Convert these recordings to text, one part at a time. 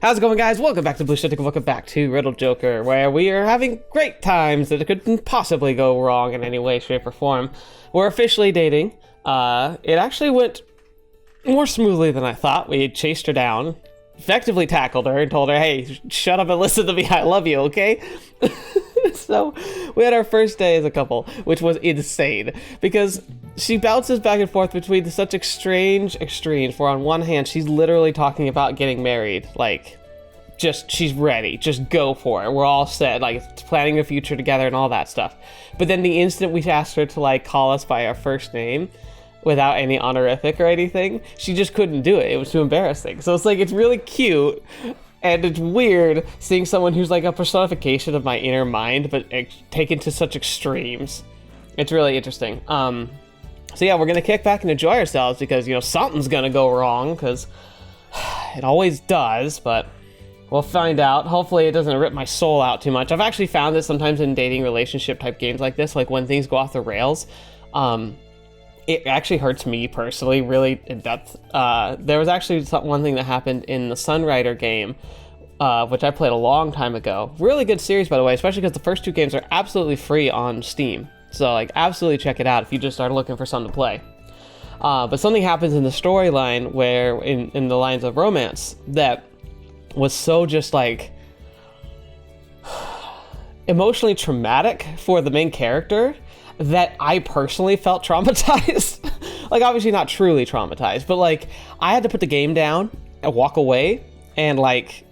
How's it going, guys? Welcome back to TheBlueShifting. Welcome back to Riddle Joker, where we are having great times that couldn't possibly go wrong in any way, shape, or form. We're officially dating. It actually went more smoothly than I thought. We chased her down, effectively tackled her, and told her, hey, shut up and listen to me. I love you, okay? So we had our first day as a couple, which was insane because she bounces back and forth between such strange extremes where on one hand she's literally talking about getting married, like just she's ready, just go for it, we're all set, like planning a future together and all that stuff. But then the instant we asked her to like call us by our first name without any honorific or anything, she just couldn't do it. It was too embarrassing. So it's like, it's really cute. And it's weird seeing someone who's like a personification of my inner mind, but taken to such extremes. It's really interesting. So yeah, we're gonna kick back and enjoy ourselves because, you know, something's gonna go wrong because it always does, but we'll find out. Hopefully it doesn't rip my soul out too much. I've actually found that sometimes in dating relationship type games like this, like when things go off the rails, it actually hurts me personally, really in depth. There was actually one thing that happened in the Sunrider game, which I played a long time ago. Really good series, by the way, especially because the first two games are absolutely free on Steam. So, like, absolutely check it out if you just started looking for something to play. But something happens in the storyline where, in the lines of romance, that was so just, like, emotionally traumatic for the main character that I personally felt traumatized. Like, obviously not truly traumatized, but like I had to put the game down and walk away and like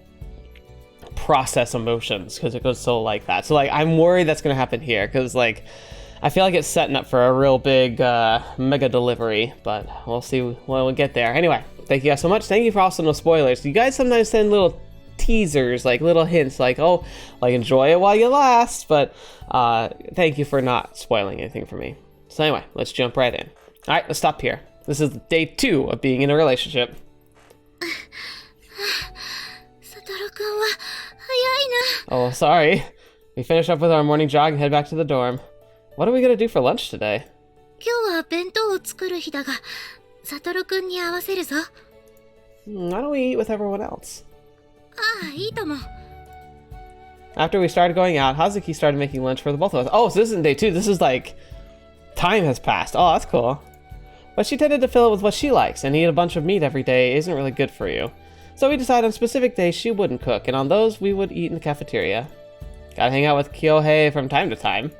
process emotions because it goes so like that. So like I'm worried that's gonna happen here because like I feel like it's setting up for a real big mega delivery, but we'll see when we get there. Anyway, thank you guys so much. Thank you for also no spoilers. You guys sometimes send little teasers, like little hints, like, oh, like enjoy it while you last, but thank you for not spoiling anything for me. So anyway, let's jump right in. All right, let's stop here. This is day 2 of being in a relationship. Oh, sorry. We finished up with our morning jog and head back to the dorm. What are we gonna do for lunch today? Why don't we eat with everyone else? After we started going out, Hazuki started making lunch for the both of us. Oh, so this isn't day 2. This is like, time has passed. Oh, that's cool. But she tended to fill it with what she likes, and eat a bunch of meat every day isn't really good for you. So we decided on specific days she wouldn't cook, and on those we would eat in the cafeteria. Gotta hang out with Kyohei from time to time.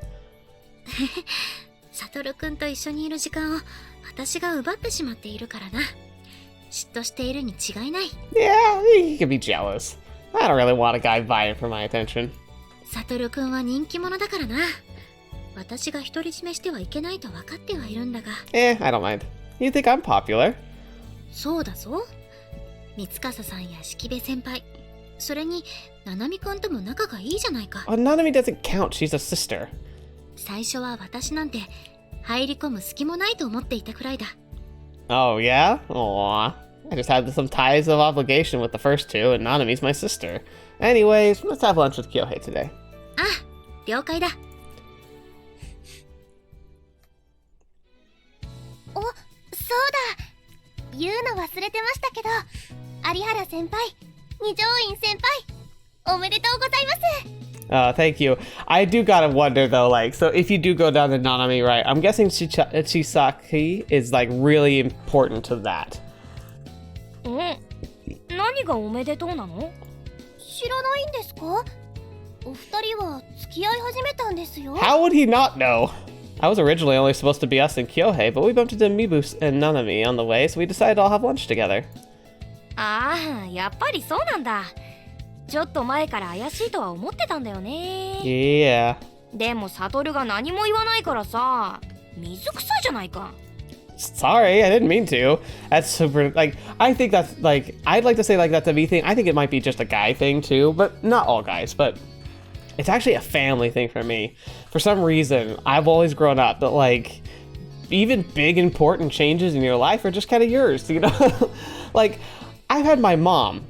Yeah, he can be jealous. I don't really want a guy vying for my attention. I don't mind. You think I'm popular? Oh, Nanami doesn't count. She's a sister. Oh, yeah? Aww. I just had some ties of obligation with the first two, and Nanami's my sister. Anyways, let's have lunch with Kyohei today. Thank you. I do gotta wonder though, like, so if you do go down to Nanami, right, I'm guessing Chisaki is like really important to that. How would he not know? I was originally only supposed to be us and Kyohei, but we bumped into Mibu and Nanami on the way, so we decided to all have lunch together. Yeah. Sorry, I didn't mean to. That's super, like, I think that's, like, I'd like to say, like, that's a me thing. I think it might be just a guy thing, too, but not all guys, but it's actually a family thing for me. For some reason, I've always grown up that, like, even big, important changes in your life are just kind of yours, you know? Like, I've had my mom,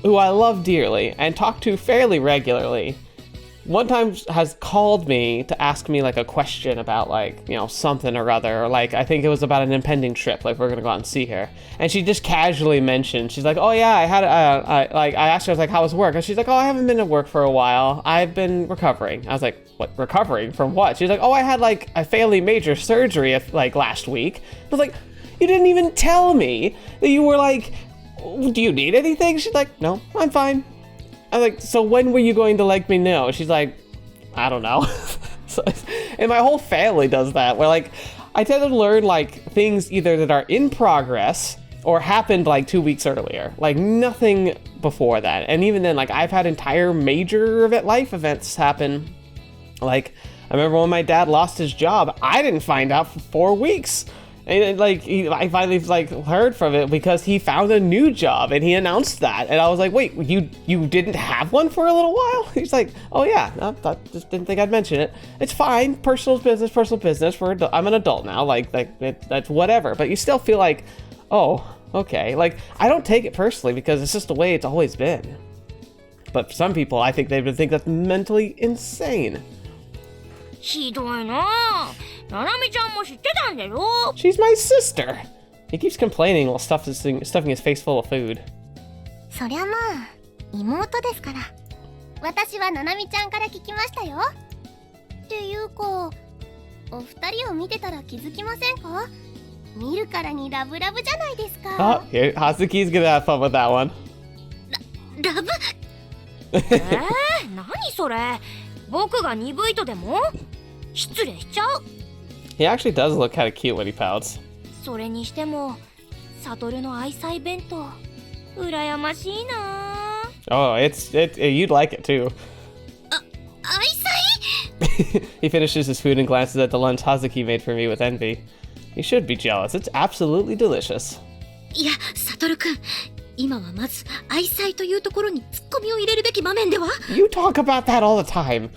who I love dearly and talk to fairly regularly, one time has called me to ask me like a question about like, you know, something or other, or like I think it was about an impending trip, like we're gonna go out and see her, and she just casually mentioned, she's like, oh yeah, I asked her, I was like, how was work? And she's like, oh, I haven't been at work for a while, I've been recovering. I was like, what, recovering from what? She's like, oh, I had like a fairly major surgery like last week. I was like, you didn't even tell me that you were like, do you need anything? She's like, no, I'm fine. I'm like, so when were you going to let me know? She's like, I don't know. So, and my whole family does that, where like, I tend to learn like things either that are in progress or happened like 2 weeks earlier, like nothing before that. And even then, like I've had entire major life events happen. Like I remember when my dad lost his job, I didn't find out for 4 weeks. And like I finally like heard from it because he found a new job and he announced that, and I was like, wait, you didn't have one for a little while? He's like, oh yeah, no, I just didn't think I'd mention it. It's fine, personal business. I'm an adult now, like that's whatever. But you still feel like, oh, okay. Like I don't take it personally because it's just the way it's always been. But for some people, I think they would think that's mentally insane. ひどいな。ななみちゃんも知ってたんだよ。 She's my sister. He keeps complaining while stuffing his face full of food. そりゃまあ妹ですから。私はななみちゃんから聞きましたよ。っていうか、お二人を見てたら気づきませんか？見るからにラブラブじゃないですか。 Oh, here, Hazuki's gonna have fun with that one. ラブ？何それ？僕が鈍いとでも？失礼しちゃう。 He actually does look kind of cute when he pouts. それにしても、サトルの愛妻弁当、羨ましいな。 Oh, you'd like it too. 愛妻？ He finishes his food and glances at the lunch Hazuki made for me with envy. You should be jealous. It's absolutely delicious. いや、サトルくん、今はまず愛妻というところにツッコミを入れるべき場面では？ You talk about that all the time.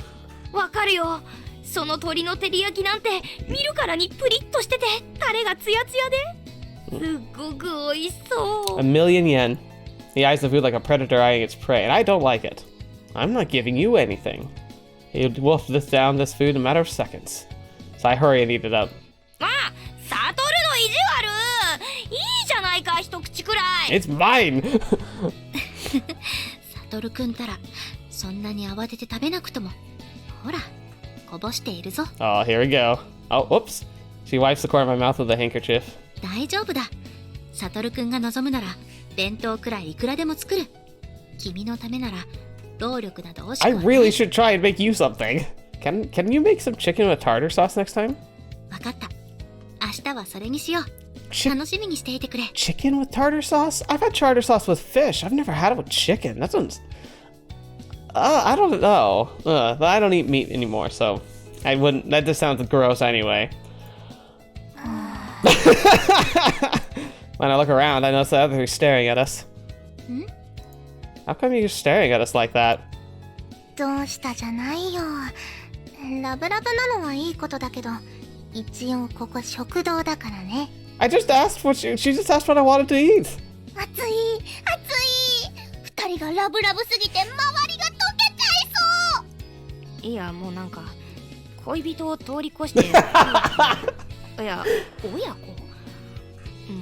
わかるよ。その鶏の照り焼きなんて見るからにプリッとしててタレがツヤツヤですっごく美味しそう。 A million yen. He eyes the food like a predator eyeing its prey, and I don't like it. I'm not giving you anything. He'll wolf down this food in a matter of seconds. So I hurry and eat it up. あ、サトルの意地悪。いいじゃないか、一口くらい。 It's mine! サトルくんたらそんなに慌てて食べなくとも、ほらこぼしているぞ。 Oh, here we go. Oh, whoops. She wipes the corner of my mouth with a handkerchief. 大丈夫だ。サトルくんが望むなら弁当くらいいくらでも作る。君のためなら労力など惜しくはない。 I really should try and make you something. Can you make some chicken with tartar sauce next time? わかった。明日はそれにしよう。楽しみにしていてくれ。 Chicken with tartar sauce? I've had tartar sauce with fish. I've never had it with chicken. That sounds... I don't know. I don't eat meat anymore, so I wouldn't... That just sounds gross anyway. When I look around, I notice the others staring at us. Hmm? How come you're staring at us like that? どうしたじゃないよ。ラブラブなのはいいことだけど、一応ここ食堂だからね。I just asked what she just asked what I wanted to eat. 熱い熱い。二人がラブラブすぎて周りが溶けちゃいそう。いや、もうなんか恋人を通り越していや、親子、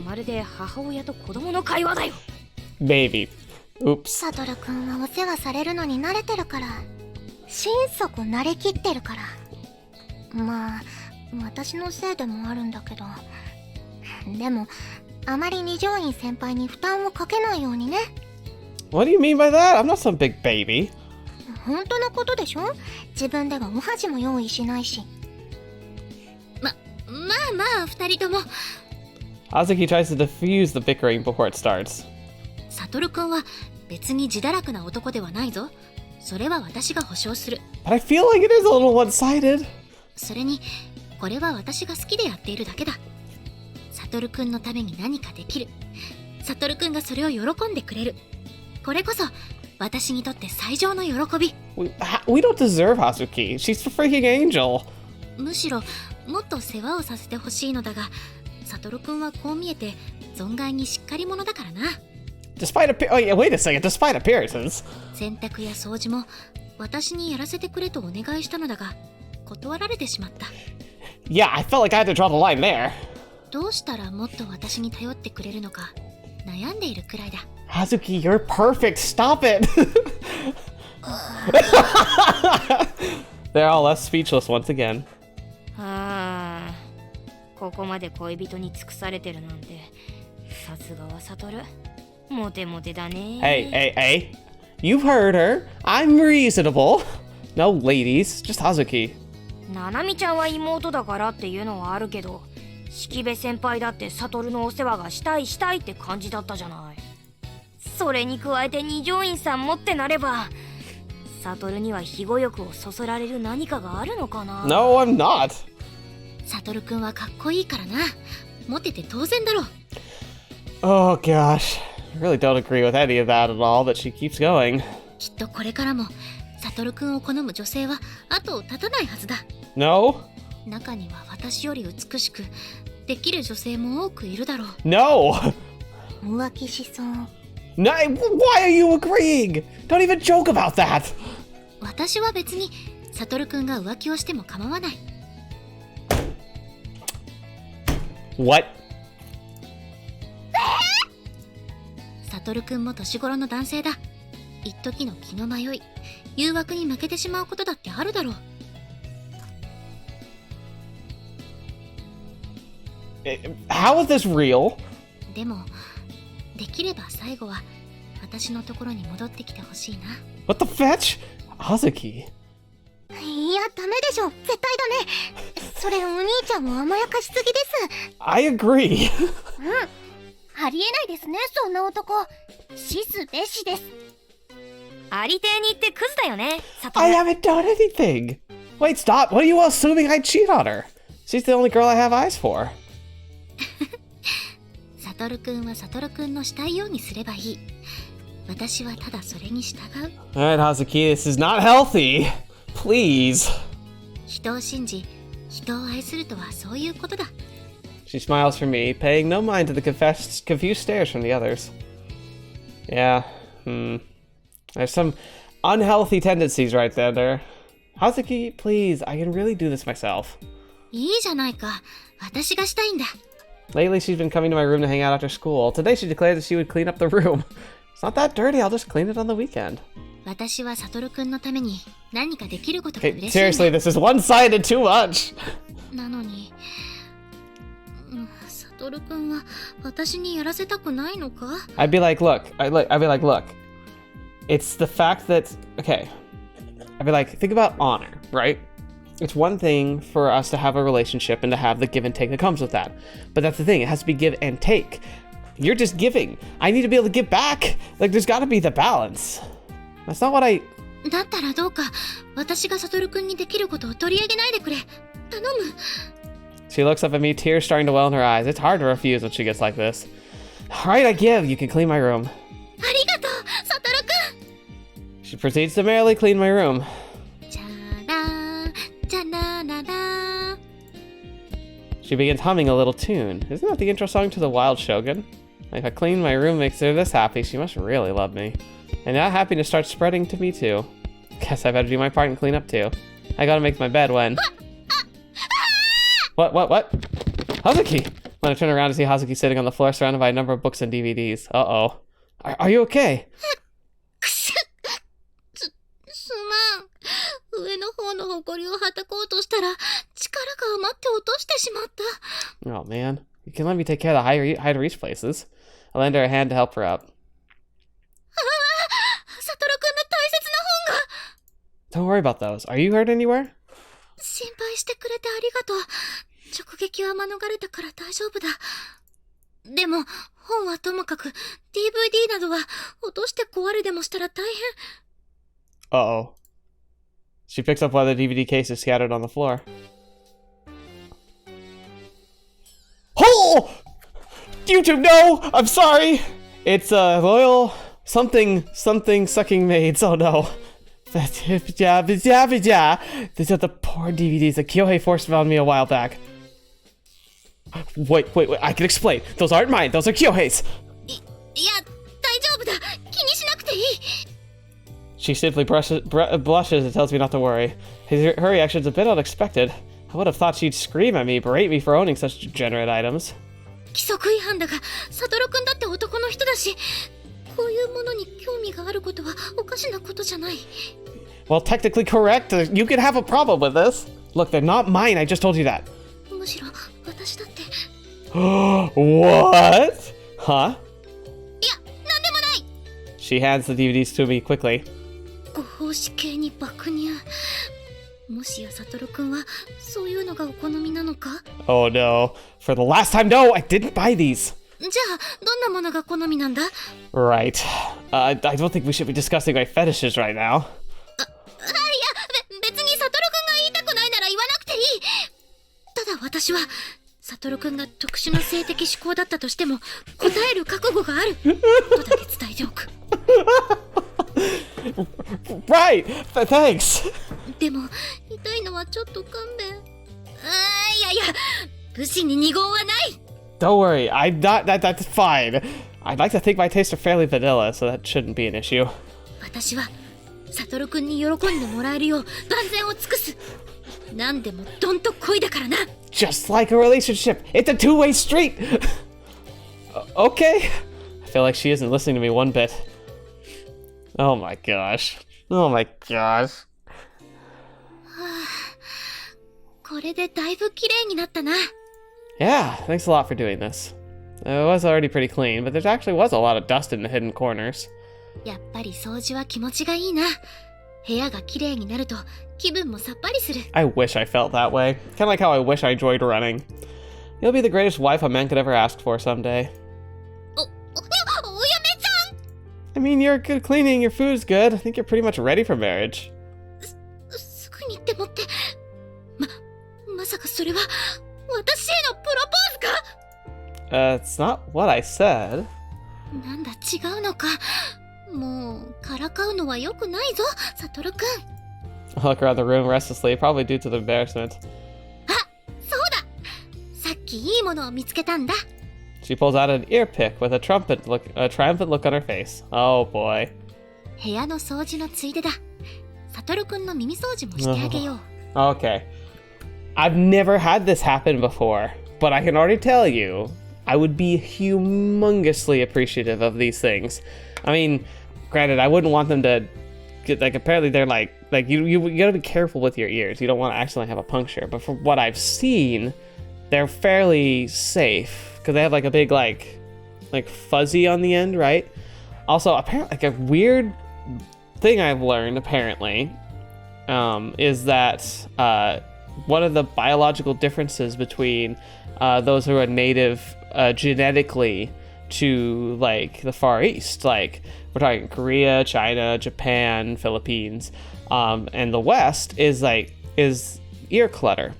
まるで母親と子供の会話だよ。 Maybe. Oops. サトルくんはお世話されるのに慣れてるから、心底慣れきってるから。まあ私のせいでもあるんだけど、でもあまり二条院先輩に負担をかけないようにね。 What do you mean by that? I'm not some big baby. 本当のことでしょ。自分ではお箸も用意しないし。まあ二人とも。 Hazuki tries to diffuse the bickering before it starts. サトルくんは別に自堕落な男ではないぞ。それは私が保証する。 But I feel like it is a little one-sided. それにこれは私が好きでやっているだけだ。サトルくんのために何かできる。サトルくんがそれを喜んでくれる。これこそ私にとって最上の喜び。 We don't deserve Hazuki. She's a freaking angel. むしろもっと世話をさせてほしいのだが、サトルくんはこう見えて存外にしっかり者だからな。Despite wait a second. Despite appearances. 洗濯や掃除も私にやらせてくれとお願いしたのだが、断られてしまった。Yeah, I felt like I had to draw the line there. どうしたらもっと私に頼ってくれるのか悩んでいるくらいだ。Hazuki, you're perfect. Stop it. They're all left speechless once again. はあ、ここまで恋人に尽くされてるなんて、さすがは悟。モテモテだね。Hey. You've heard her. I'm reasonable. No ladies, just Hazuki. ななみちゃんは妹だからっていうのはあるけど、式部先輩だって悟のお世話がしたいって感じだったじゃない。それに加えて二条院さんもってなれば、悟には庇護欲をそそられる何かがあるのかな。 No, I'm not. 悟くんはかっこいいからな。モテて当然だろう。 Oh gosh. I really don't agree with any of that at all, but she keeps going. きっとこれからも悟くんを好む女性は後を絶たないはずだ。 No? 中には私より美しくできる女性も多くいるだろう。 No! 浮気しそう。No, why are you agreeing? Don't even joke about that! 私は別に悟くんが浮気をしても構わない。 What? 悟くんも年頃の男性だ。一時の気の迷い、誘惑に負けてしまうことだってあるだろう。How is this real? でもできれば最後は私のところに戻ってきてほしいな。 What the fetch? Hazuki. いや、ダメでしょ。絶対ダメ。それお兄ちゃんも甘やかしすぎです。I agree. ありえないですね、そんな男。死すべしです。ありていに言ってクズだよね、悟。 I haven't done anything. Wait, stop. What are you assuming I'd cheat on her? She's the only girl I have eyes for. 悟くんは悟くんのしたいようにすればいい。私はただそれに従う。 Alright, Hazuki, this is not healthy. Please. 人を信じ、人を愛するとはそういうことだ。 She smiles for me, paying no mind to the confused stares from the others. Yeah, There's some unhealthy tendencies right there. Hazuki, please, I can really do this myself. いいじゃないか。私がしたいんだ。 Lately, she's been coming to my room to hang out after school. Today, she declared that she would clean up the room. It's not that dirty, I'll just clean it on the weekend. 私は悟くんのために何かできることが Okay, 嬉しいんだ。 seriously, this is one-sided too much. なのに、悟くんは私にやらせたくないのか？ I'd be like, look. It's the fact that, okay. I'd be like, think about honor, right? It's one thing for us to have a relationship and to have the give and take that comes with that. But that's the thing, it has to be give and take. You're just giving. I need to be able to give back. Like, there's gotta be the balance. That's not what I... だったらどうか私が悟くんにできることを取り上げないでくれ。頼む。 She looks up at me, tears starting to well in her eyes. It's hard to refuse when she gets like this. Alright, I give. You can clean my room. ありがとう、悟くん。 She proceeds to merrily clean my room. チャラチャラララ。 She begins humming a little tune. Isn't that the intro song to The Wild Shogun? If I clean my room makes her this happy, she must really love me. And that happiness starts spreading to me too. Guess I better do my part and clean up too. I gotta make my bed when... What? Hazuki! When I turn around to see Hazuki sitting on the floor surrounded by a number of books and DVDs. Uh-oh. Are you okay? すまん。上の方の埃をはたこうとしたら力が余って落としてしまった。 Oh man. You can let me take care of the high to reach places. I lend her a hand to help her up. 悟くんの大切な本が。 Don't worry about those. Are you hurt anywhere? 心配してくれてありがとう。直撃は免れたから大丈夫だ。でも本はともかく DVD などは落として壊れでもしたら大変。 Uh-oh. She picks up one of the DVD cases scattered on the floor. Oh! YouTube, no! I'm sorry! It's loyal something sucking maids. Oh no. These are the poor DVDs that Kyohei forced on me a while back. Wait, I can explain. Those aren't mine, those are Kyohei's. いや、大丈夫だ。気にしなくていい。She simply blushes and tells me not to worry. Her reaction's a bit unexpected. I would have thought she'd scream at me, berate me for owning such degenerate items. 規則違反だが、サトルくんだって男の人だし、こういうものに興味があることはおかしなことじゃない。Well, technically correct. You could have a problem with this. Look, they're not mine. I just told you that. むしろ私だって。What? Huh? いや、なんでもない。She hands the DVDs to me quickly. ご奉仕系に爆乳。もしやサトルくんはそういうのがお好みなのか？ Oh no. For the last time, no, I didn't buy these. じゃあどんなものが好みなんだ？ Right. I don't think we should be discussing my fetishes right now. 別にサトルくんが言いたくないなら言わなくていい。ただ私はサトルくんが特殊な性的思考だったとしても答える覚悟があるとだけ伝えておく。Right. Thanks. でも痛いのはちょっと勘弁。いや武士に二言はない。Don't worry. I'm not. That's fine. I'd like to think my tastes are fairly vanilla, so that shouldn't be an issue. 私はサトルくんに喜んでもらえるよう万全を尽くす。何でもどんと恋だからな。Just like a relationship. It's a two-way street. Okay. I feel like she isn't listening to me one bit. Oh my gosh. Oh my gosh. これでだいぶ綺麗になったな。Yeah, thanks a lot for doing this. It was already pretty clean, but there actually was a lot of dust in the hidden corners. やっぱり掃除は気持ちがいいな。部屋が綺麗になると気分もさっぱりする。I wish I felt that way. Kind of like how I wish I enjoyed running. You'll be the greatest wife a man could ever ask for someday. お嫁ちゃん。I mean, you're good at cleaning, your food's good. I think you're pretty much ready for marriage. すぐにってもってまさかそれは私へのプロポーズか？ It's not what I said. なんだ違うのか。もうからかうのは良くないぞ、サトルくん。 I look around the room restlessly, probably due to the embarrassment. あ、そうだ。さっきいいものを見つけたんだ。She pulls out an ear pick with a triumphant look on her face. Oh boy. 部屋の掃除のついでだ。サトルくんの耳掃除もしてあげよう。Okay. I've never had this happen before, but I can already tell you, I would be humongously appreciative of these things. I mean, granted, I wouldn't want them to get, like, apparently they're like you gotta be careful with your ears. You don't want to accidentally have a puncture, but from what I've seen, they're fairly safe because they have like a big like fuzzy on the end, right? Also, apparently, like a weird thing I've learned apparently is that one of the biological differences between those who are native genetically to like the Far East, like we're talking Korea, China, Japan, Philippines, and the West is ear clutter.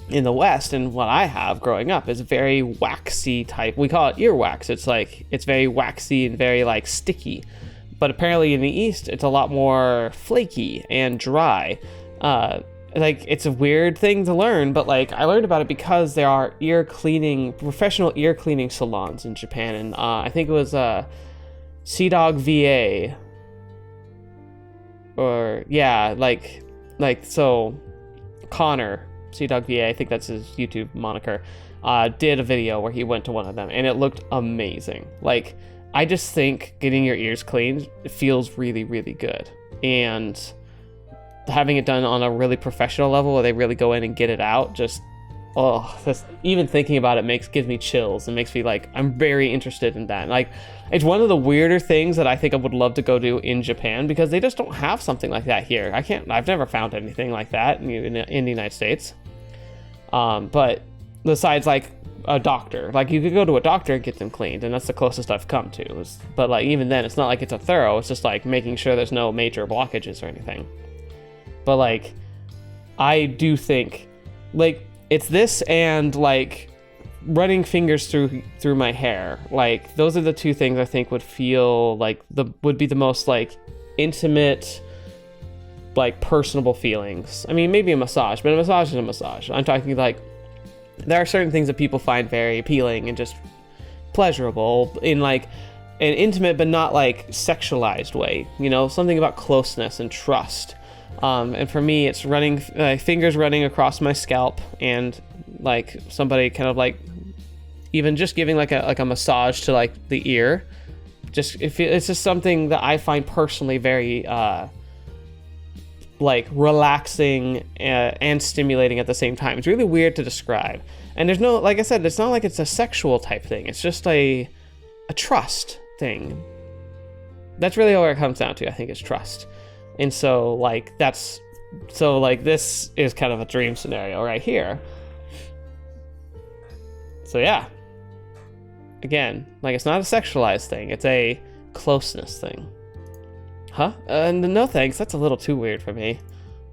In the West, and what I have growing up is very waxy type. We call it earwax. It's very waxy and very like sticky. But apparently in the East, it's a lot more flaky and dry. Like it's a weird thing to learn, but like I learned about it because there are professional ear cleaning salons in Japan, and I think it was Sea Dog VA, or yeah, like so Connor. Sea Dog VA, I think that's his YouTube moniker, did a video where he went to one of them, and it looked amazing. Like, I just think getting your ears cleaned feels really, really good. And having it done on a really professional level where they really go in and get it out, even thinking about it gives me chills and makes me like, I'm very interested in that. Like, it's one of the weirder things that I think I would love to go do in Japan because they just don't have something like that here. I've never found anything like that in the United States. But besides like a doctor, like you could go to a doctor and get them cleaned, and that's the closest I've come to. But like even then, it's not like it's a thorough. It's just like making sure there's no major blockages or anything. But like, I do think like it's this and like running fingers through my hair. Like those are the two things I think would feel like would be the most like intimate, like personable feelings. I mean, maybe a massage, but a massage is a massage. I'm talking like there are certain things that people find very appealing and just pleasurable in like an intimate but not like sexualized way, you know, something about closeness and trust. And for me, it's running, fingers running across my scalp, and like somebody kind of like even just giving like a massage to like the ear. It's just something that I find personally very like relaxing and stimulating at the same time. It's really weird to describe. And there's no, like I said, it's not like it's a sexual type thing. It's just a trust thing. That's really where it comes down to. I think it's trust. And so like this is kind of a dream scenario right here. So yeah. Again, like it's not a sexualized thing. It's a closeness thing. Huh? No thanks. That's a little too weird for me.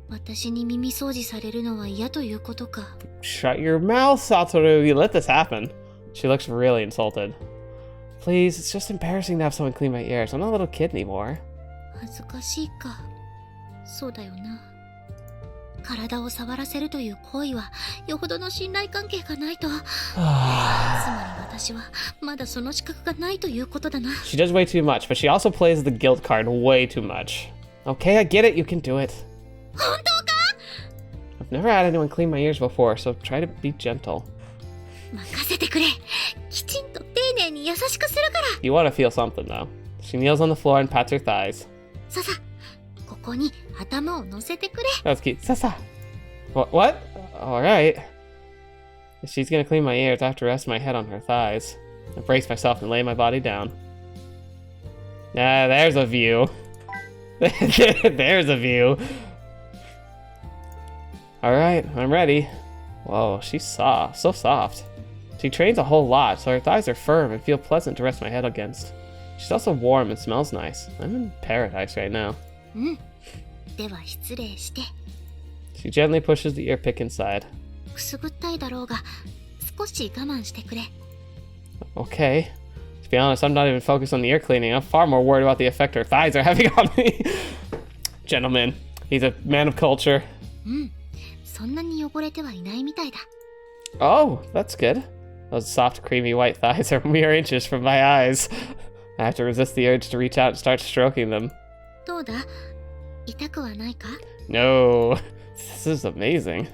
私に耳掃除されるのは嫌ということか。 Shut your mouth, Satoru. You let this happen. She looks really insulted. Please, it's just embarrassing to have someone clean my ears. I'm not a little kid anymore. 恥ずかしいか。そうだよな。体を触らせるという行為はよほどの信頼関係がないと。つまり私はまだその資格がないということだな。 She does way too much, but she also plays the guilt card way too much. Okay, I get it. You can do it. 本当か？ I've never had anyone clean my ears before, so try to be gentle. 任せてくれ。きちんと丁寧に優しくするから。 You want to feel something, though. She kneels on the floor and pats her thighs. ささ、ここに頭を乗せてくれ。 That's cute. Sasa. What? Alright. If she's gonna clean my ears, I have to rest my head on her thighs. I brace myself and lay my body down. Ah, there's a view. There's a view. Alright, I'm ready. Whoa, she's soft. So soft. She trains a whole lot, so her thighs are firm and feel pleasant to rest my head against. She's also warm and smells nice. I'm in paradise right now. では失礼して。 She gently pushes the ear pick inside. くすぐったいだろうが、少し我慢してくれ。 Okay. To be honest, I'm not even focused on the ear cleaning. I'm far more worried about the effect her thighs are having on me. Gentleman. He's a man of culture. そんなに汚れてはいないみたいだ。 Oh, that's good. Those soft, creamy white thighs are mere inches from my eyes. I have to resist the urge to reach out and start stroking them. どうだ？痛くはないか？ No. This is amazing.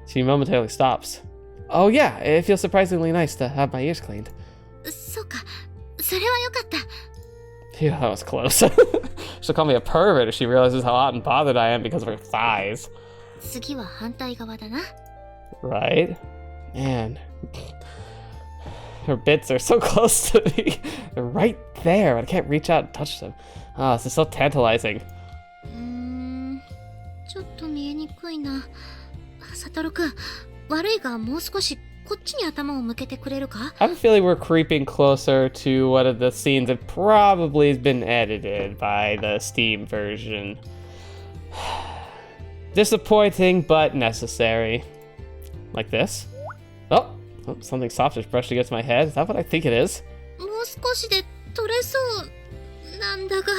She momentarily stops. Oh yeah, it feels surprisingly nice to have my ears cleaned. そうか、それはよかった。 Phew, that was close. She'll call me a pervert if she realizes how hot and bothered I am because of her thighs. 次は反対側だな。 Right? Man. Her bits are so close to me. They're right there, but I can't reach out and touch them. Ah, this is so tantalizing. ちょっと見えにくいな。サトルくん、悪いがもう少しこっちに頭を向けてくれるか？ I have a feeling we're creeping closer to one of the scenes that probably has been edited by the Steam version. Disappointing, but necessary. Like this. Oh, something soft just brushed against my head. Is that what I think it is? もう少しで取れそうなんだが。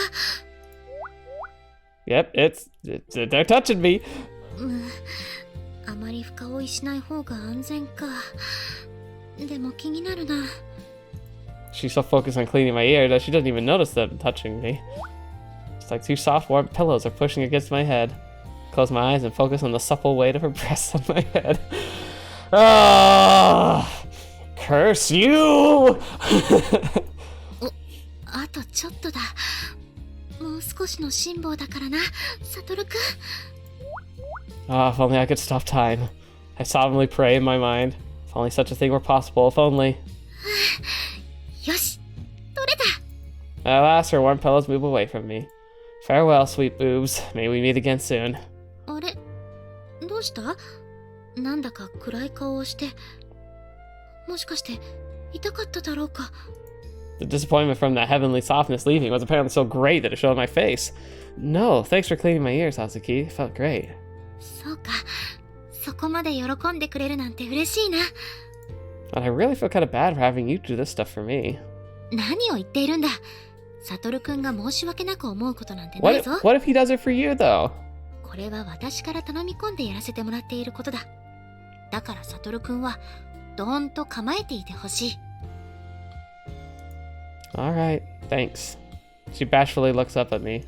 Yep, they're touching me. あまり深追いしない方が安全か。でも気になるな。 She's so focused on cleaning my ear that she doesn't even notice them touching me. It's like two soft, warm pillows are pushing against my head. Close my eyes and focus on the supple weight of her breasts on my head. Ah, curse you! あとちょっとだ。もう少しの辛抱だからな、サトルくん。 Ah, if only I could stop time. I solemnly pray in my mind. If only such a thing were possible, if only. よし、取れた。 At last, her warm pillows move away from me. Farewell, sweet boobs. May we meet again soon. あれ、どうした？なんだか暗い顔をして。もしかして痛かっただろうか。 The disappointment from that heavenly softness leaving was apparently so great that it showed on my face. No, thanks for cleaning my ears, Hazuki. It felt great. そうか、そこまで喜んでくれるなんて嬉しいな。 But I really feel kind of bad for having you do this stuff for me. 何を言っているんだ。サトルくんが申し訳なく思うことなんてないぞ。 What if he does it for you, though? これは私から頼み込んでやらせてもらっていることだ。だからサトルくんはどーんと構えていてほしい。Alright, thanks. She bashfully looks up at me.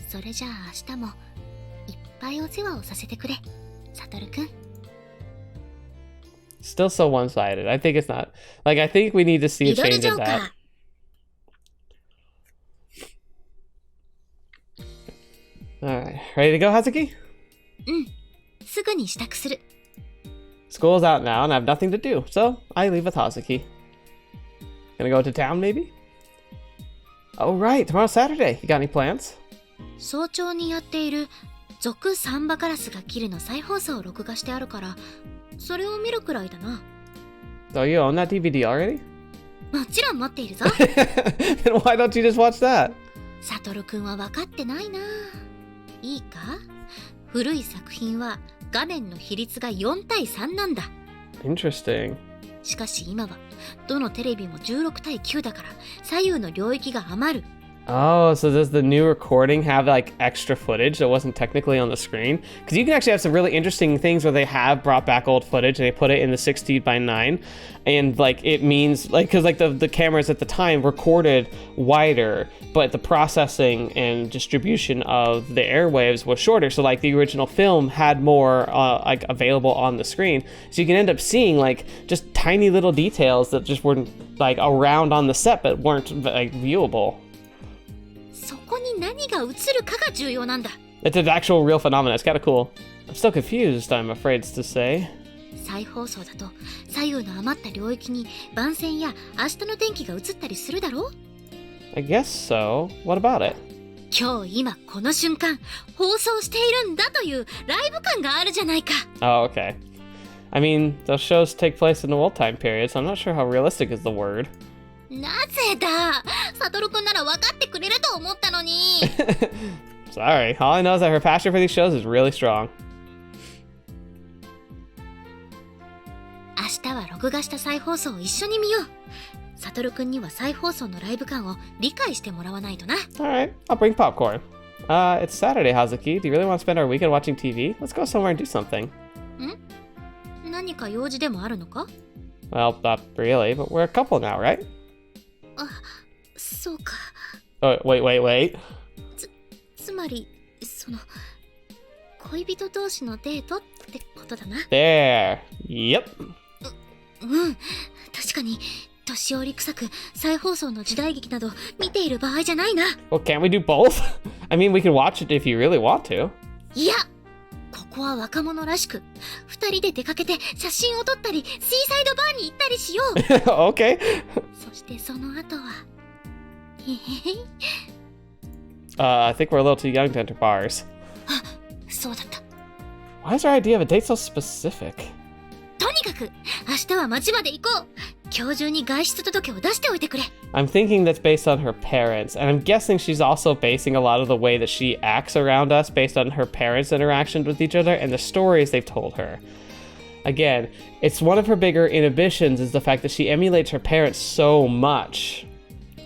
それじゃあ明日もいっぱいお世話をさせてくれ、サトルくん。 Still so one-sided. I think it's not. Like, I think we need to see a Riddle change in that. Alright, ready to go, Hazuki? すぐに支度する。 School's out now and I have nothing to do, so I leave with Hazuki. Gonna go to town, maybe? Oh, right, tomorrow's Saturday. You got any plans? 早朝にやっている続サンバカラスが切るの再放送を録画してあるから、それを見るくらいだな。 So you own that DVD already? もちろん持っているぞ。 Then why don't you just watch that? サトルくんは分かってないな。いいか、古い作品は画面の比率が4対3なんだ。 Interesting. しかし今はどのテレビも16対9だから左右の領域が余る。 Oh, so does the new recording have like extra footage that wasn't technically on the screen? Because you can actually have some really interesting things where they have brought back old footage and they put it in the 16:9, and like it means like because like the cameras at the time recorded wider, but the processing and distribution of the airwaves was shorter. So like the original film had more like available on the screen, so you can end up seeing like just tiny little details that just weren't like around on the set but weren't like viewable. そこに何が映るかが重要なんだ。 It's an actual real phenomenon. It's kind of cool. I'm still confused, I'm afraid to say. 再放送だと左右の余った領域に番宣や明日の天気が映ったりするだろう。 I guess so. What about it? 今日今この瞬間放送しているんだというライブ感があるじゃないか。 Oh, okay. I mean, those shows take place in the old time period, so I'm not sure how realistic is the word. なぜだ、サトルくんなら分かってくれると思ったのに。 Sorry. All I know is that her passion for these shows is really strong. 明日は録画した再放送を一緒に見よう。サトルくんには再放送のライブ感を理解してもらわないとな。 Alright, I'll bring popcorn. It's Saturday, Hazuki. Do you really want to spend our weekend watching TV? Let's go somewhere and do something. 何か用事でもあるのか？ Well, not really, but we're a couple now, right? あ、そうか。 Oh, wait. つまり、その、恋人同士のデートってことだな。 There. Yep. 確かに、年寄り臭く再放送の時代劇など見ている場合じゃないな。 Well, can't we do both? I mean, we can watch it if you really want to. いや、ここは若者らしく、二人で出かけて写真を撮ったり、シーサイドバーに行ったりしよう。 Okay. そしてその後は、へへへ。I think we're a little too young to enter bars. そうだった。 Why is our idea of a date so specific? とにかく、明日は街まで行こう。今日中に外出届を出しておいてくれ。 I'm thinking that's based on her parents, and I'm guessing she's also basing a lot of the way that she acts around us based on her parents' interactions with each other and the stories they've told her. Again, it's one of her bigger inhibitions is the fact that she emulates her parents so much.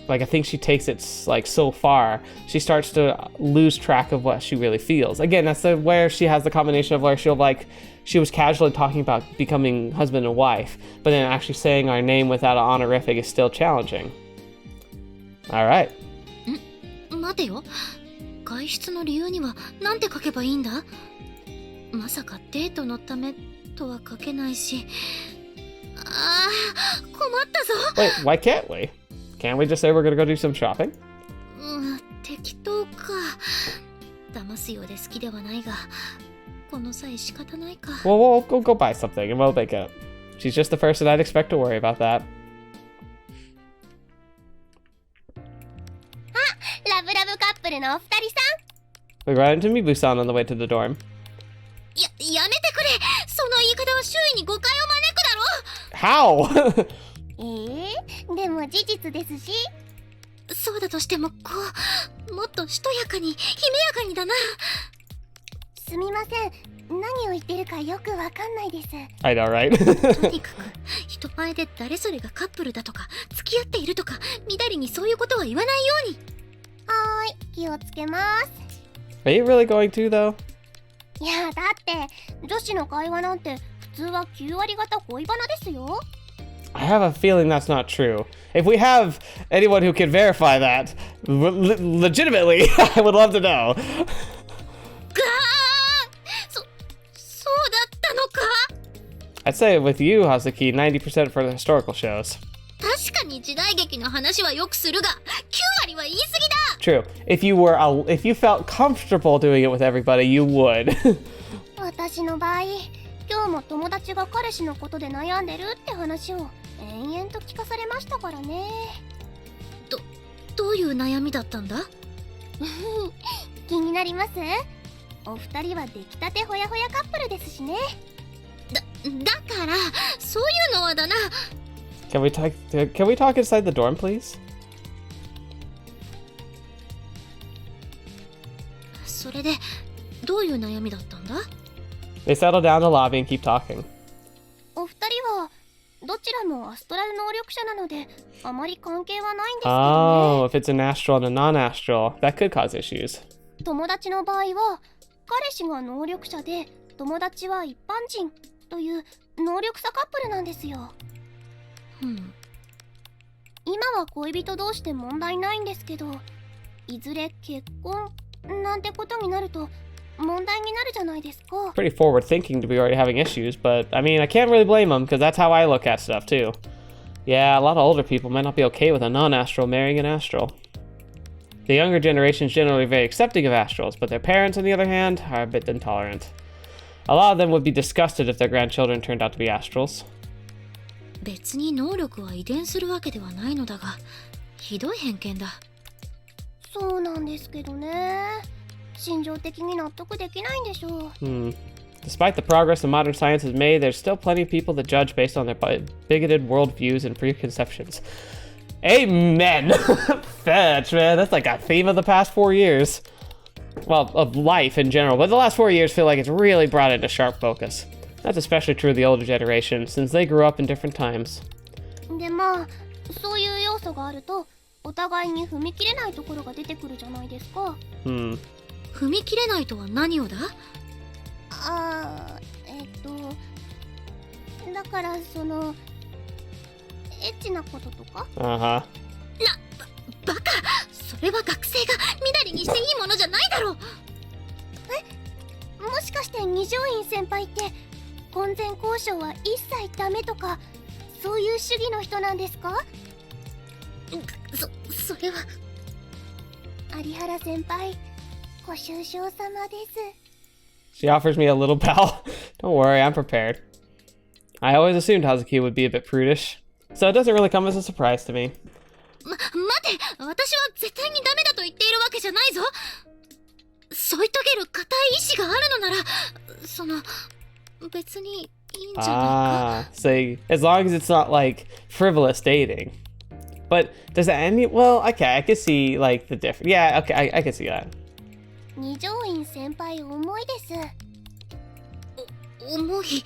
Like, I think she takes it like so far, she starts to lose track of what she really feels. Again, that's where she has the combination of where she'll like, she was casually talking about becoming husband and wife, but then actually saying our name without an honorific is still challenging. All right. 待てよ。外出の理由にはなんて書けばいいんだ？まさかデートのためとは書けないし。ああ、困ったぞ。 Wait, why can't we? Can't we just say we're gonna go do some shopping? 適当か。騙すようで好きではないが、この際仕方ないか。 Well, we'll go buy something and we'll make it. She's just the person I'd expect to worry about that. ラブラブカップルのお二人さん。 We run into Mibu-san on the way to the dorm. やめてくれ。その言い方は周囲に誤解を招くだろ。 How? でも事実ですし。そうだとしてももっとしとやかに、悲鳴やかにだな。すみません。何を言ってるかよくわかんないです。 I know, right? とにかく人前で誰それがカップルだとか付き合っているとかみだりにそういうことは言わないように。はーい、気をつけます。 Are you really going to, though? いやだって女子の会話なんて普通は9割方恋バナですよ。I have a feeling that's not true. If we have anyone who can verify that, legitimately, I would love to know. そうだったのか I'd say with you, Hazuki, 90% for the historical shows. 確かに時代劇の話はよくするが、9割は言い過ぎだ True. If you felt comfortable doing it with everybody, you would. 私の場合、今日も友達が彼氏のことで悩んでるって話を延々と聞かされましたからね。どういう悩みだったんだ気になります？お二人は出来たてほやほやカップルですしね。だからそういうのはだな。Can we talk inside the dorm, please? それでどういう悩みだったんだ？ They settle down in the lobby and keep talking. お二人はどちらもアストラル能力者なのであまり関係はないんですけどね。Oh, if it's an astral and a non-astral, that could cause issues. 友達の場合は彼氏が能力者で友達は一般人という能力差カップルなんですよ。今は恋人同士で問題ないんですけど、いずれ結婚なんてことになると問題になるじゃないですか。Pretty forward thinking to be already having issues, but I mean, I can't really blame them because that's how I look at stuff too. Yeah, a lot of older people might not be okay with a non-astral marrying an astral. The younger generation is generally very accepting of astrals, but their parents, on the other hand, are a bit intolerant. A lot of them would be disgusted if their grandchildren turned out to be astrals. 別に能力は遺伝するわけではないのだが、ひどい偏見だ。そうなんですけどね。心情的に納得できないんでしょう。Despite the progress that modern science has made, there's still plenty of people that judge based on their bigoted worldviews and preconceptions. Amen! Fetch, man. That's like a theme of the past 4 years. Well, of life in general, but the last 4 years feel like it's really brought into sharp focus. That's especially true of the older generation, since they grew up in different times. でまあ、そういう要素があると、お互いに踏み切れないところが出てくるじゃないですか。踏み切れないとは何をだ？だからそのエッチなこととか？バカ！それは学生がみだりにしていいものじゃないだろう。もしかして二条院先輩って婚前交渉は一切ダメとかそういう主義の人なんですか？それは有原先輩ご愁傷様です。 She offers me a little bow. Don't worry, I'm prepared. I always assumed Hazuki would be a bit prudish, so it doesn't really come as a surprise to me. 待て、私は絶対にダメだと言っているわけじゃないぞ。添い遂げる固い意志があるのなら、その別にいいんじゃないか。So as long as it's not like frivolous dating. But does that any? Well, okay, I can see like the difference. Yeah, okay, I can see that. 二条院先輩重いです。重い。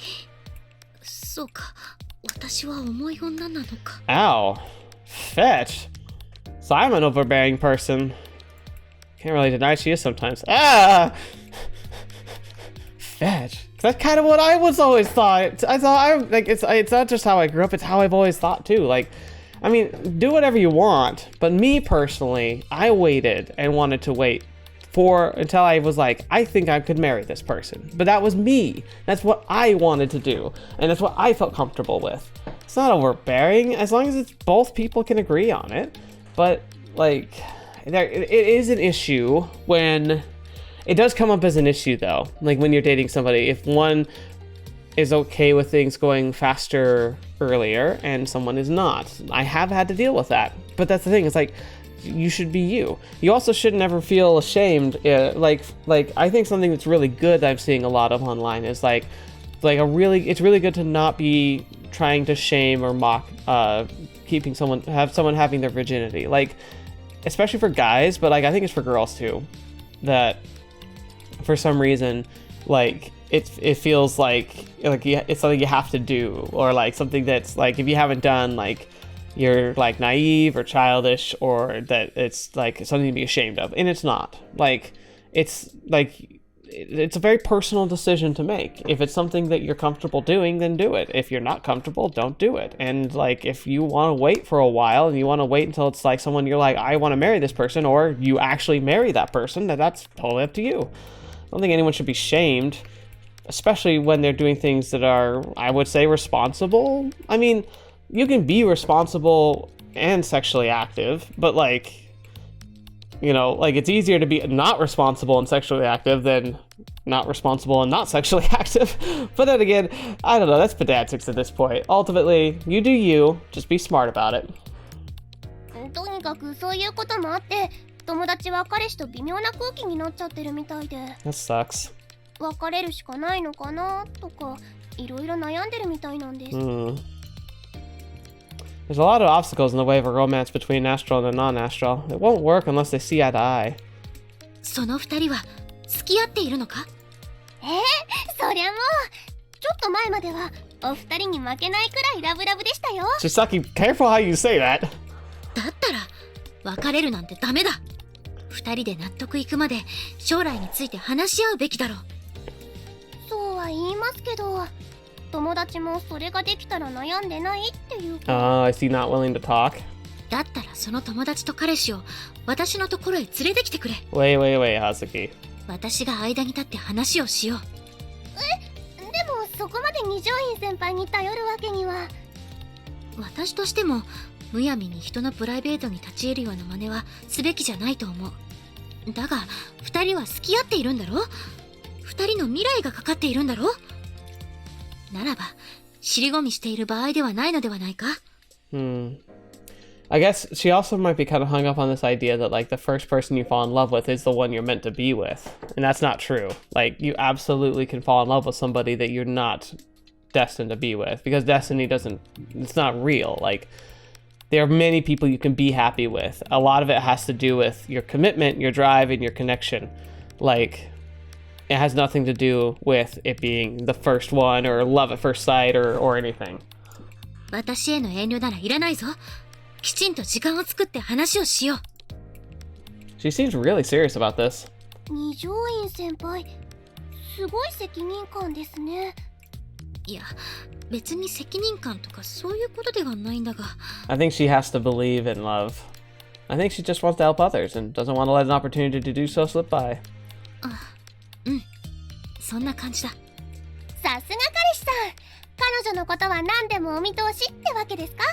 そうか、私は重い女なのか。Ow, fetch. So I'm an overbearing person. Can't really deny she is sometimes. Fetch. That's kind of what I was always thought. I thought it's not just how I grew up, it's how I've always thought too. Like, I mean, do whatever you want, but me personally, I waited and wanted to wait until I was like, I think I could marry this person. But that was me. That's what I wanted to do, and that's what I felt comfortable with. It's not overbearing as long as it's both people can agree on it. But like, it is an issue when it does come up as an issue though. Like when you're dating somebody, if one is okay with things going faster earlier and someone is not. I have had to deal with that. But that's the thing, it's like, you should be you. You also should never feel ashamed. Like I think something that's really good that I'm seeing a lot of online is it's really good to not be trying to shame or mock someone having their virginity. Like, especially for guys, but like I think it's for girls too. That for some reason, like it feels like it's something you have to do, or like something that's like if you haven't done, like you're like naive or childish, or that it's like something to be ashamed of, and it's not. Like it's like it's a very personal decision to make. If it's something that you're comfortable doing, then do it. If you're not comfortable, don't do it. And like, if you want to wait for a while and you want to wait until it's like someone you're like, I want to marry this person, or you actually marry that person, that's totally up to you. I don't think anyone should be shamed, especially when they're doing things that are, I would say, responsible. I mean, you can be responsible and sexually active, but like, you know, like, it's easier to be not responsible and sexually active than not responsible and not sexually active. But then again, I don't know, that's pedantics at this point. Ultimately, you do you, just be smart about it. とにかくそういうこともあって友達は彼氏と微妙な空気になっちゃってるみたいで That sucks. 別れるしかないのかなとかいろいろ悩んでるみたいなんです。There's a lot of obstacles in the way of a romance between Astral and a non-Astral. It won't work unless they see eye to eye. その二人は付き合っているのか？そりゃもうちょっと前まではお二人に負けないくらいラブラブでしたよ。 Chisaki, careful how you say that. だったら別れるなんてダメだ。二人で納得いくまで将来について話し合うべきだろう。そうは言いますけど友達もそれができたら悩んでないっていうか。Is he not willing to talk? だったらその友達と彼氏を私のところへ連れてきてくれ。Wait, Hazuki. 私が間に立って話をしよう。でもそこまで二条院先輩に頼るわけには。私としてもむやみに人のプライベートに立ち入るような真似はすべきじゃないと思う。だが二人は付き合っているんだろ？二人の未来がかかっているんだろ？ならば尻込みしている場合ではないのではないか？ I guess she also might be kind of hung up on this idea that like the first person you fall in love with is the one you're meant to be with. And that's not true. Like, you absolutely can fall in love with somebody that you're not destined to be with, because destiny it's not real. Like, there are many people you can be happy with. A lot of it has to do with your commitment, your drive, and your connection. Like, it has nothing to do with it being the first one or love at first sight or anything. 私への遠慮ならいらないぞ。きちんと時間を作って話をしよう。She seems really serious about this. 二条院先輩、すごい責任感ですね。いや、別に責任感とかそういうことではないんだが。I think she has to believe in love. I think she just wants to help others and doesn't want to let an opportunity to do so slip by. そんな感じだ。さすが彼氏さん。彼女のことは何でもお見通しってわけですか？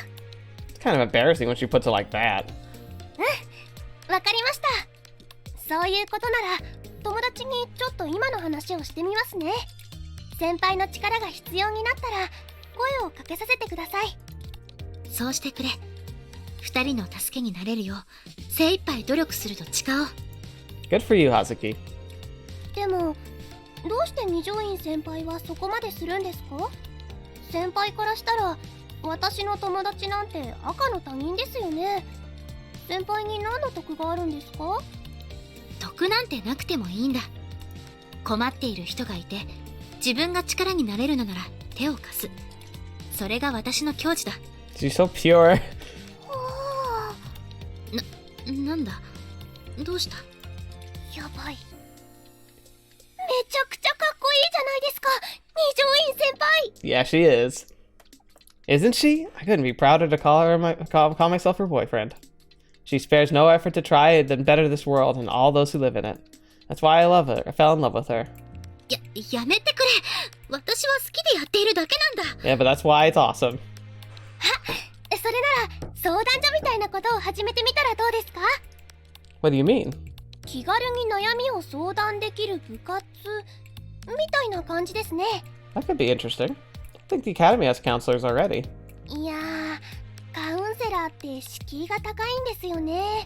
It's kind of embarrassing when she puts it like that. わかりました。そういうことなら友達にちょっと今の話をしてみますね。先輩の力が必要になったら声をかけさせてください。そうしてくれ。二人の助けになれるよう精一杯努力すると誓おう。 Good for you, Hazuki. でもどうして二条院先輩はそこまでするんですか？先輩からしたら私の友達なんて赤の他人ですよね。先輩に何の得があるんですか？得なんてなくてもいいんだ。困っている人がいて自分が力になれるのなら手を貸す。それが私の矜持だ。 She's so pure. なんだどうした？やばい。めちゃくちゃかっこいいじゃないですか、二条院先輩。 Yeah, she is. Isn't she? I couldn't be prouder to call myself her boyfriend. She spares no effort to try and better this world and all those who live in it. That's why I love her. I fell in love with her. やめてくれ。私は好きでやっているだけなんだ。 Yeah, but that's why it's awesome. それなら相談所みたいなことを始めてみたらどうですか？ What do you mean? 気軽に悩みを相談できる部活みたいな感じですね。 That could be interesting. I think the Academy has counselors already. いやー、カウンセラーって敷居が高いんですよね。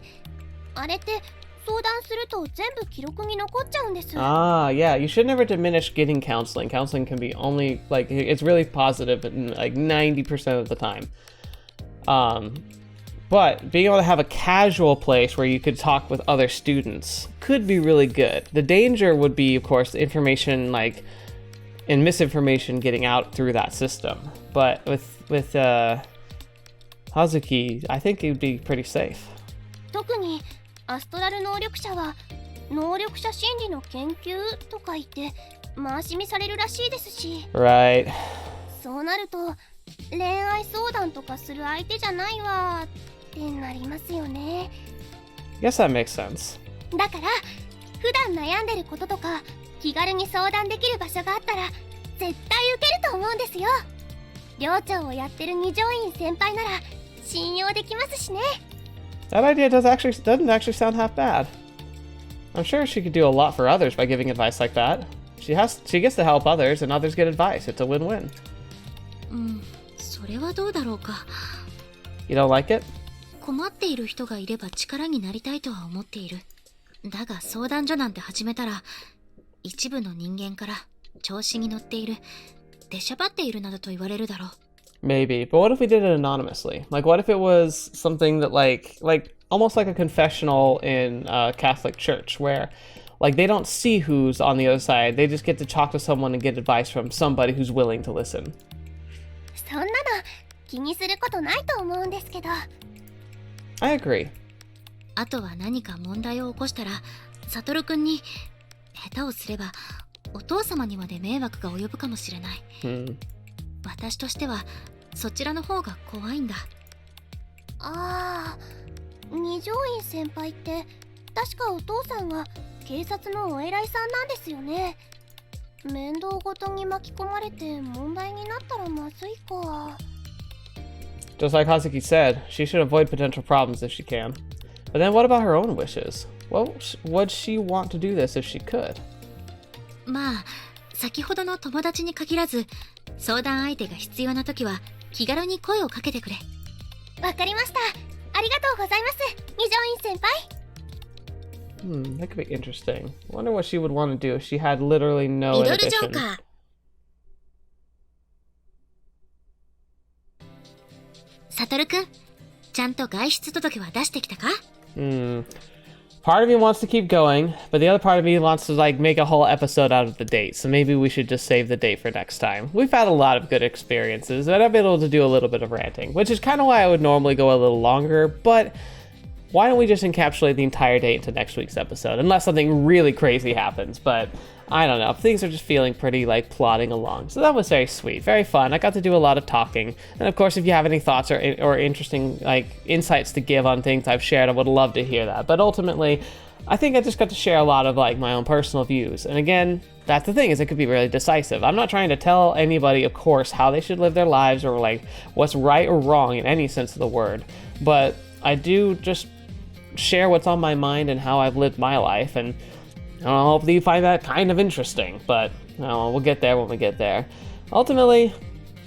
あれって相談すると全部記録に残っちゃうんです。 Yeah, you should never diminish getting counseling. Counseling can be only, like, it's really positive like 90% of the time. But being able to have a casual place where you could talk with other students could be really good. The danger would be, of course, information and misinformation getting out through that system. But with Hazuki, I think it would be pretty safe. 特にアストラル能力者は能力者心理の研究とか言って回し見されるらしいですし、 Right. そうなると恋愛相談とかする相手じゃないわってなりますよね。 Guess that makes sense. だから普段悩んでることとか気軽に相談できる場所があったら絶対受けると思うんですよ。寮長をやってる二条院先輩なら信用できますしね。 That idea doesn't actually sound half bad. I'm sure she could do a lot for others by giving advice like that. She gets to help others, and others get advice. It's a win-win. それはどうだろうか。 You don't like it? 困っている人がいれば力になりたいとは思っている。だが相談所なんて始めたら、一部の人間から調子に乗っている、出しゃばっているなどと言われるだろう。 Maybe, but what if we did it anonymously? Like, what if it was something that, like almost like a confessional in a Catholic church, where, like, they don't see who's on the other side. They just get to talk to someone and get advice from somebody who's willing to listen. そんなの気にすることないと思うんですけど。 I agree. あとは何か問題を起こしたら、サトルくんに、下手をすれば、お父様にまで迷惑が及ぶかもしれない。私としては、そちらの方が怖いんだ。ああ、二条院先輩って確かお父さんが警察のお偉いさんなんですよね。面倒ごとに巻き込まれて問題になったらまずいか。 Just like Hazuki said, she should avoid potential problems if she can. But then what about her own wishes? What would she want to do this if she could? まあ、先ほどの友達に限らず、相談相手が必要な時は気軽に声をかけてくれ。わかりました。ありがとうございます、二条院先輩。That could be interesting. I wonder what she would want to do if she had literally no リドルジョー inhibition. カー。サトルくん、ちゃんと外出届は出してきたか？ Part of me wants to keep going, but the other part of me wants to like make a whole episode out of the date. So maybe we should just save the date for next time. We've had a lot of good experiences, and I've been able to do a little bit of ranting, which is kind of why I would normally go a little longer, but why don't we just encapsulate the entire date into next week's episode, unless something really crazy happens, but I don't know. Things are just feeling pretty like plodding along. So that was very sweet, very fun. I got to do a lot of talking. And of course, if you have any thoughts or interesting like insights to give on things I've shared, I would love to hear that. But ultimately, I think I just got to share a lot of like my own personal views. And again, that's the thing, is it could be really decisive. I'm not trying to tell anybody, of course, how they should live their lives or like what's right or wrong in any sense of the word. But I do just share what's on my mind and how I've lived my life. And hopefully you find that kind of interesting, but we'll get there when we get there. Ultimately,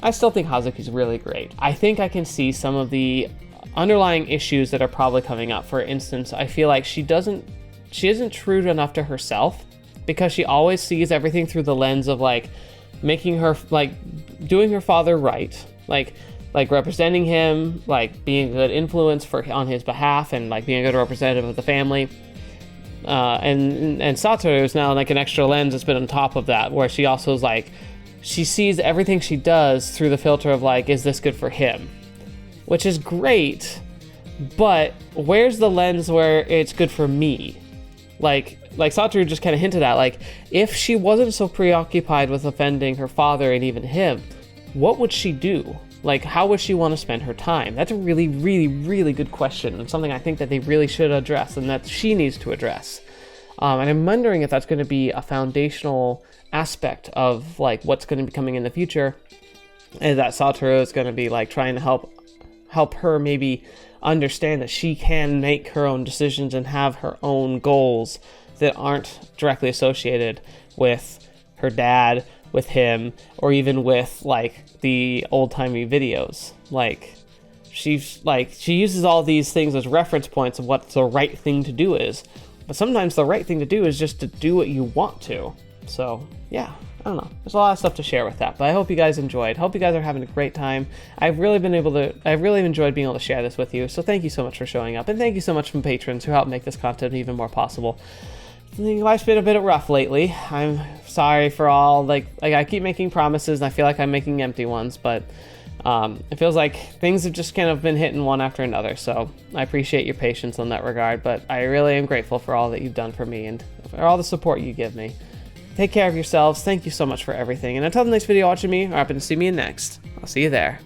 I still think Hazuki's really great. I think I can see some of the underlying issues that are probably coming up. For instance, I feel like she isn't true enough to herself, because she always sees everything through the lens of like making her like doing her father right, like representing him, like being a good influence on his behalf, and like being a good representative of the family. And Satoru is now like an extra lens that's been on top of that, where she also is like, she sees everything she does through the filter of like, is this good for him? Which is great, but where's the lens where it's good for me? Like Satoru just kind of hinted at, like, if she wasn't so preoccupied with offending her father and even him, what would she do? Like, how would she want to spend her time? That's a really, really, really good question, and something I think that they really should address, and that she needs to address. And I'm wondering if that's going to be a foundational aspect of like what's going to be coming in the future, and that Satoru is going to be like trying to help her maybe understand that she can make her own decisions and have her own goals that aren't directly associated with her dad, with him, or even with like the old-timey videos. Like she uses all these things as reference points of what the right thing to do is, but sometimes the right thing to do is just to do what you want to. So yeah, I don't know, there's a lot of stuff to share with that, but I hope you guys enjoyed. Hope you guys are having a great time. I've really enjoyed being able to share this with you, so thank you so much for showing up, and thank you so much from patrons who help make this content even more possible. Life's been a bit rough lately. I'm sorry for all, like I keep making promises and I feel like I'm making empty ones, but It feels like things have just kind of been hitting one after another, so I appreciate your patience in that regard, but I really am grateful for all that you've done for me and for all the support you give me. Take care of yourselves. Thank you so much for everything, and until the next video watching me, or happen to see me in next, I'll see you there.